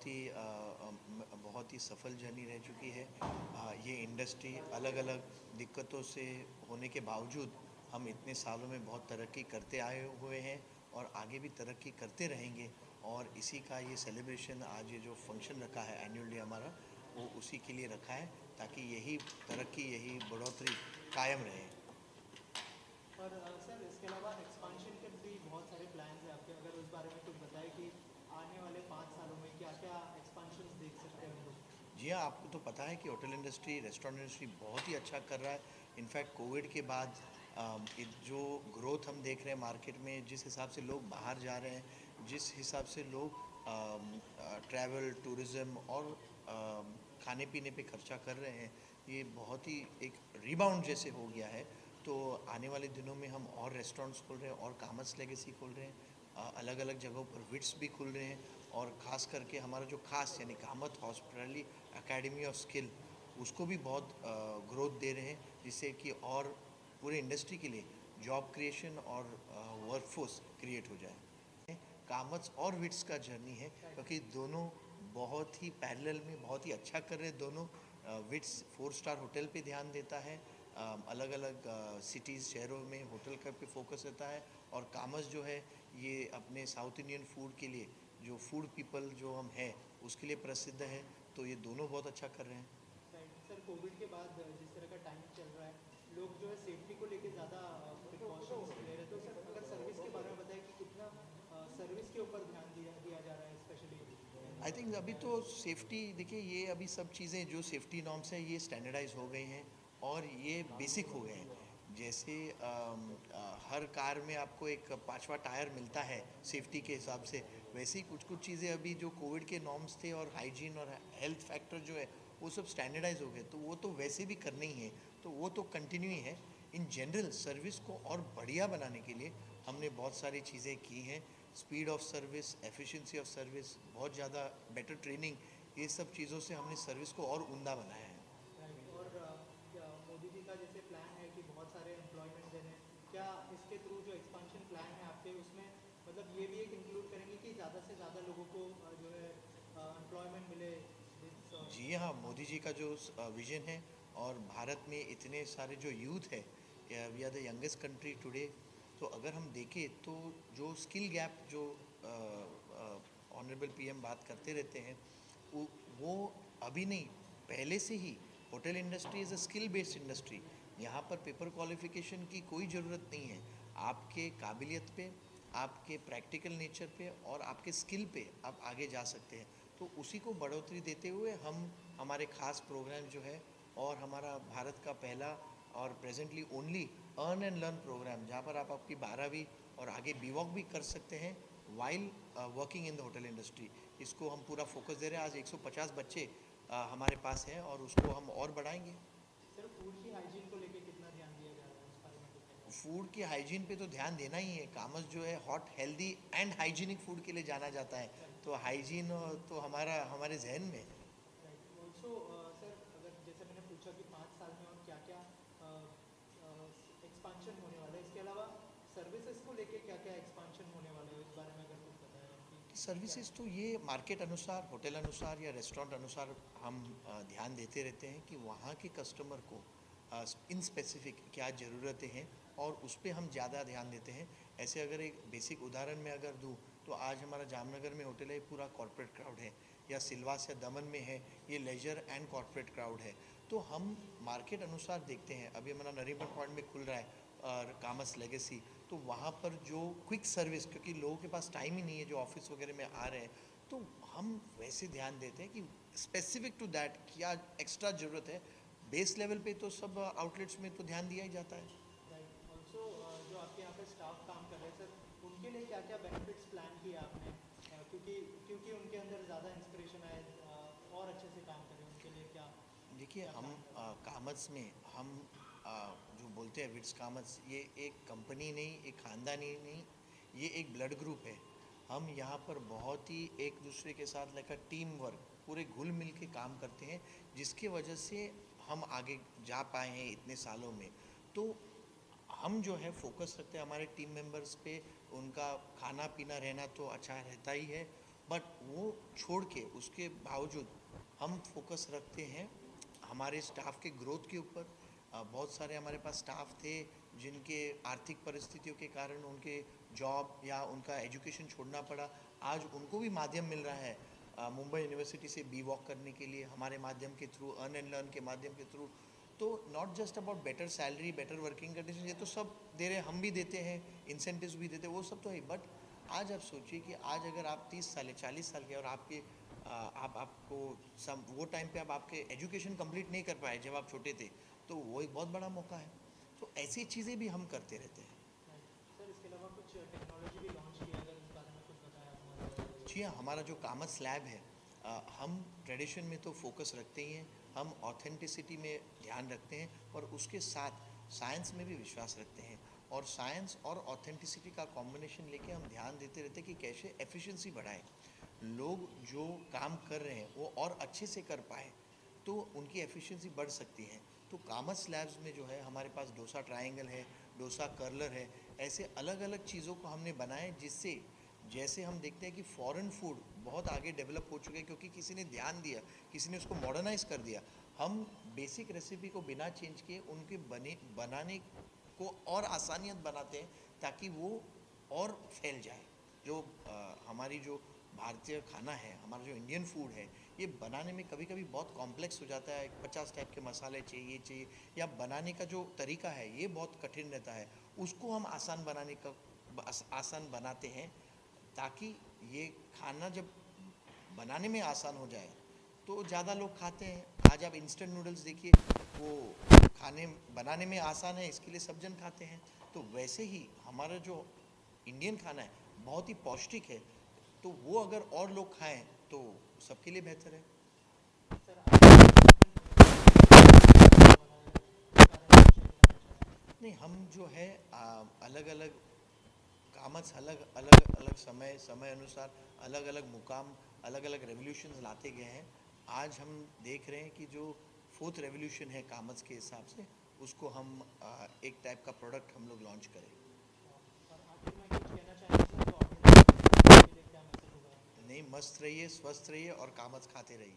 बहुत ही सफल जर्नी रह चुकी है। ये इंडस्ट्री अलग अलग दिक्कतों से होने के बावजूद हम इतने सालों में बहुत तरक्की करते आए हुए हैं और आगे भी तरक्की करते रहेंगे। और इसी का ये सेलिब्रेशन, आज ये जो फंक्शन रखा है एनुअल डे हमारा, वो उसी के लिए रखा है ताकि यही तरक्की, यही बढ़ोतरी कायम रहे। और सर, इसके अलावा एक्सपांशन के भी बहुत सारे प्लान्स हैं आपके, अगर उस बारे में कुछ बताएं कि आने वाले 5 सालों में क्या क्या एक्सपांशंस देख सकते हैं हम लोग। जी हाँ, आपको तो पता है कि होटल इंडस्ट्री, रेस्टोरेंट इंडस्ट्री बहुत ही अच्छा कर रहा है। इनफैक्ट कोविड के बाद जो ग्रोथ हम देख रहे हैं मार्केट में, जिस हिसाब से लोग बाहर जा रहे हैं, जिस हिसाब से लोग ट्रैवल, टूरिज़्म और खाने पीने पे खर्चा कर रहे हैं, ये बहुत ही एक रिबाउंड जैसे हो गया है। तो आने वाले दिनों में हम और रेस्टोरेंट्स खोल रहे हैं और कामर्स लेगेसी खोल रहे हैं, अलग अलग जगहों पर विट्स भी खुल रहे हैं। और ख़ास करके हमारा जो खास यानी Kamat hospitality academy of skill, उसको भी बहुत ग्रोथ दे रहे हैं, जिससे कि और पूरे इंडस्ट्री के लिए जॉब क्रिएशन और वर्कफोर्स क्रिएट हो जाए। कामत्स और विट्स का जर्नी है, क्योंकि दोनों बहुत ही पैरेलल में बहुत ही अच्छा कर रहे हैं दोनों। विट्स 4 स्टार होटल पे ध्यान देता है, अलग अलग सिटीज़, शहरों में होटल का पे फोकस रहता है। और कामर्स जो है, ये अपने साउथ इंडियन फूड के लिए, जो फूड पीपल जो हम हैं उसके लिए प्रसिद्ध है। तो ये दोनों बहुत अच्छा कर रहे हैं। सर, कोविड के बाद जिस तरह का टाइम चल रहा है, लोग जो है सेफ्टी को लेके ज़्यादा प्रिकॉशंस ले रहे हैं, तो सर अगर सर्विस के बारे में बताएं कि कितना सर्विस के ऊपर ध्यान दिया दिया जा रहा है, स्पेशली आई थिंक अभी तो सेफ्टी, देखिए ये अभी सब चीज़ें जो सेफ्टी नॉर्म्स हैं ये स्टैंडर्डाइज हो गई हैं और ये बेसिक हो गए हैं। जैसे हर कार में आपको एक पांचवा टायर मिलता है सेफ्टी के हिसाब से, वैसे ही कुछ कुछ चीज़ें अभी जो कोविड के नॉर्म्स थे और हाइजीन और हेल्थ फैक्टर जो है वो सब स्टैंडर्डाइज हो गए, तो वो तो वैसे भी करने ही है, तो वो तो कंटिन्यू ही है। इन जनरल सर्विस को और बढ़िया बनाने के लिए हमने बहुत सारी चीज़ें की हैं। Speed of service, efficiency of service, बहुत ज़्यादा बेटर ट्रेनिंग, ये सब चीज़ों से हमने सर्विस को और उम्दा बनाया है। राइट। और क्या मोदी जी का जैसे प्लान है कि बहुत सारे एम्प्लॉयमेंट देने, क्या इसके थ्रू जो एक्सपांशन प्लान है आपके, उसमें मतलब ये भी एक इंक्लूड करेंगे कि ज़्यादा से ज़्यादा लोगों को जो है एम्प्लॉयमेंट मिले दिस। जी हाँ, मोदी जी का जो विज़न है, और भारत में इतने सारे जो यूथ है, we are the youngest country today. तो अगर हम देखें तो जो स्किल गैप जो ऑनरेबल पीएम बात करते रहते हैं, वो अभी नहीं, पहले से ही hotel industry is a skill based industry. यहाँ पर पेपर क्वालिफिकेशन की कोई ज़रूरत नहीं है। आपके काबिलियत पे, आपके प्रैक्टिकल नेचर पे और आपके स्किल पे आप आगे जा सकते हैं। तो उसी को बढ़ोतरी देते हुए हम हमारे खास प्रोग्राम जो है, और हमारा भारत का पहला और presently only earn and learn program, जहाँ पर आप आपकी 12वीं और आगे बीवॉक भी कर सकते हैं while working in the hotel industry, इसको हम पूरा फोकस दे रहे हैं। आज 150 बच्चे हमारे पास हैं और उसको हम और बढ़ाएंगे। सर, फूड की हाइजीन को लेके कितना ध्यान दिया जा रहा है, उस बारे में कुछ बताएं। फूड की हाइजीन पे तो ध्यान देना ही है। कामस जो है hot, healthy and hygienic food के लिए जाना जाता है, तो हाइजीन तो हमारा हमारे जहन में है। राइट। ऑल्सो सर, अगर जैसे मैंने पूछा कि 5 साल में और क्या क्या एक्सपांशन होने वाला है, इसके अलावा सर्विसेज को लेके क्या क्या एक्सपांशन होने वाला है, इस बारे में अगर कुछ बताया जाए कि क्या। सर्विसेज तो ये मार्केट अनुसार, होटल अनुसार या रेस्टोरेंट अनुसार हम ध्यान देते रहते हैं कि वहाँ के कस्टमर को इन स्पेसिफिक क्या ज़रूरतें हैं और उस पर हम ज़्यादा ध्यान देते हैं। ऐसे अगर एक बेसिक उदाहरण में अगर दूँ, तो आज हमारा जामनगर में होटल है, पूरा कॉरपोरेट क्राउड है, या सिलवास या दमन में है, ये लेजर एंड कॉरपोरेट क्राउड है। तो हम मार्केट अनुसार देखते हैं। अभी हमारा नरीमन पॉइंट में खुल रहा है और कामस लेगेसी, तो वहाँ पर जो क्विक सर्विस, क्योंकि लोगों के पास टाइम ही नहीं है जो ऑफिस वगैरह में आ रहे हैं, तो हम वैसे ध्यान देते हैं कि स्पेसिफिक टू दैट क्या एक्स्ट्रा ज़रूरत है। बेस लेवल पे तो सब आउटलेट्स में तो ध्यान दिया ही जाता है। राइट। ऑल्सो जो आपके यहाँ पे स्टाफ काम कर रहे हैं सर, उनके लिए क्या क्या बेनिफिट्स प्लान किया आपने, क्योंकि क्योंकि उनके अंदर ज़्यादा इंस्पिरेशन आए और अच्छे से काम करें, उनके लिए क्या देखिए, क्या हम प्लान कर रहे हैं। कामत्स में हम जो बोलते हैं विट्स कामत्स, ये एक कंपनी नहीं, एक ख़ानदानी नहीं, ये एक ब्लड ग्रुप है। हम यहाँ पर बहुत ही एक दूसरे के साथ लेकर टीम वर्क, पूरे घुल मिल के काम करते हैं, जिसके वजह से हम आगे जा पाए हैं इतने सालों में। तो हम जो है फोकस रखते हैं हमारे टीम मेंबर्स पे, उनका खाना पीना रहना तो अच्छा रहता ही है, बट वो छोड़ के उसके बावजूद हम फोकस रखते हैं हमारे स्टाफ के ग्रोथ के ऊपर। बहुत सारे हमारे पास स्टाफ थे जिनके आर्थिक परिस्थितियों के कारण उनके जॉब या उनका एजुकेशन छोड़ना पड़ा। आज उनको भी माध्यम मिल रहा है मुंबई यूनिवर्सिटी से बी वॉक करने के लिए हमारे माध्यम के थ्रू, अर्न एंड लर्न के माध्यम के थ्रू। तो not just about better salary, better working condition, ये तो सब दे रहे, हम भी देते हैं, इंसेंटिव्स भी देते हैं, वो सब तो है। बट आज आप सोचिए कि आज अगर आप 30 साल 40 साल के और आपके आपको सम वो टाइम पे आप आपके एजुकेशन कंप्लीट नहीं कर पाए जब आप छोटे थे, तो वो एक बहुत बड़ा मौका है। तो ऐसी चीज़ें भी हम करते रहते हैं। सर इसके अलावा कुछ टेक्नोलॉजी भी लॉन्च की, अगर इस बारे में कुछ बताया हमारे। जी हाँ, हमारा जो कामर्स लैब है, हम ट्रेडिशन में तो फोकस रखते ही हैं, हम ऑथेंटिसिटी में ध्यान रखते हैं और उसके साथ साइंस में भी विश्वास रखते हैं। और साइंस और ऑथेंटिसिटी का कॉम्बिनेशन लेके हम ध्यान देते रहते हैं कि कैसे एफिशिएंसी बढ़ाएं, लोग जो काम कर रहे हैं वो और अच्छे से कर पाए, तो उनकी एफिशिएंसी बढ़ सकती है। तो कामर्स लैब्स में जो है हमारे पास डोसा ट्रायंगल है, डोसा कर्लर है, ऐसे अलग अलग चीज़ों को हमने बनाए जिससे, जैसे हम देखते हैं कि फॉरेन फूड बहुत आगे डेवलप हो चुके हैं क्योंकि किसी ने ध्यान दिया, किसी ने उसको मॉडर्नाइज कर दिया। हम बेसिक रेसिपी को बिना चेंज किए उनके बनाने को और आसानियत बनाते हैं ताकि वो और फैल जाए। जो हमारी जो भारतीय खाना है, हमारा जो इंडियन फूड है, ये बनाने में कभी कभी बहुत कॉम्प्लेक्स हो जाता है, 50 टाइप के मसाले चाहिए, या बनाने का जो तरीका है ये बहुत कठिन रहता है। उसको हम आसान बनाते हैं ताकि ये खाना जब बनाने में आसान हो जाए तो ज़्यादा लोग खाते हैं। आज आप इंस्टेंट नूडल्स देखिए, वो खाने बनाने में आसान है इसके लिए सब जन खाते हैं। तो वैसे ही हमारा जो इंडियन खाना है बहुत ही पौष्टिक है, तो वो अगर और लोग खाएं तो सबके लिए बेहतर है। सर आप नहीं, हम जो है अलग अलग कामत अलग अलग अलग समय अनुसार अलग अलग मुकाम, अलग अलग रेवोल्यूशन लाते गए हैं। आज हम देख रहे हैं कि जो फोर्थ रेवोल्यूशन है कामत के हिसाब से, उसको हम एक टाइप का प्रोडक्ट हम लोग लॉन्च करें। और आखिर में कुछ कहना चाहेंगे सर, तो ऑडियंस के लिए क्या मैसेज होगा? नहीं, मस्त रहिए, स्वस्थ रहिए और कामत खाते रहिए।